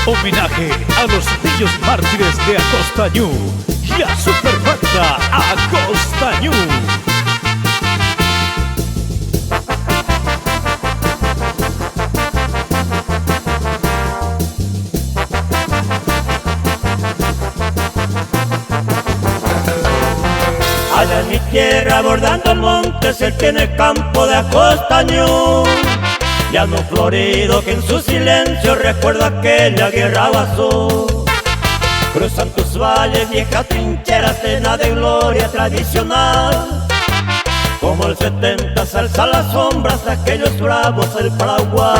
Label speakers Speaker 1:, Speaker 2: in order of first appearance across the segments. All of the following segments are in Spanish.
Speaker 1: Homenaje a los niños mártires de Acostañú y a Superbanda Acostañú.
Speaker 2: Allá en mi tierra bordando montes, él tiene el campo de Acostañú. Llano florido que en su silencio recuerda aquella guerra basó. Cruzan tus valles viejas trincheras llenas de gloria tradicional. Como el 70 alza las sombras de aquellos bravos del Paraguay.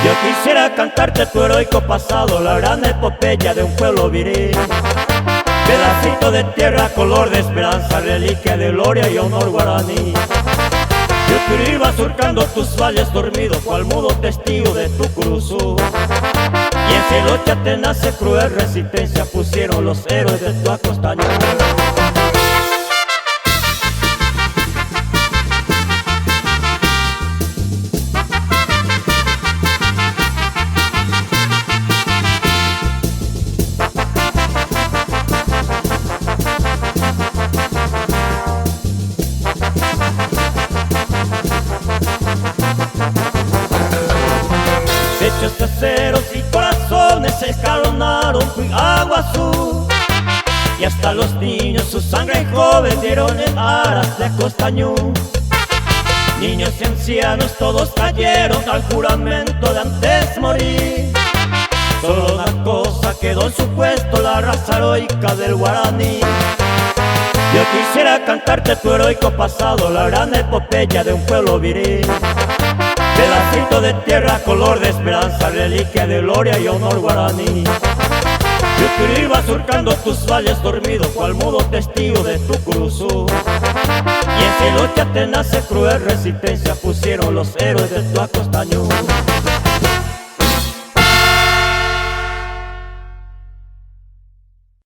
Speaker 2: Yo quisiera cantarte tu heroico pasado, la gran epopeya de un pueblo viril. Pedacito de tierra, color de esperanza, reliquia de gloria y honor guaraní. Yo te iba surcando tus valles dormido, cual mudo testigo de tu cruzú. Y en Filocha te nace cruel resistencia, pusieron los héroes de tu Acostañú. Techos caseros y corazones se escalonaron Cuiaguazú. Y hasta los niños su sangre joven dieron en aras de Acostañú. Niños y ancianos todos cayeron al juramento de antes morir. Solo una cosa quedó en su puesto, la raza heroica del guaraní. Yo quisiera cantarte tu heroico pasado, la gran epopeya de un pueblo viril. Pedacito de tierra, color de esperanza, reliquia de gloria y honor guaraní. Yo te iba surcando tus valles dormido, cual mudo testigo de tu cruzú. Y en Filocha te nace cruel resistencia, pusieron los héroes de tu Acostañú.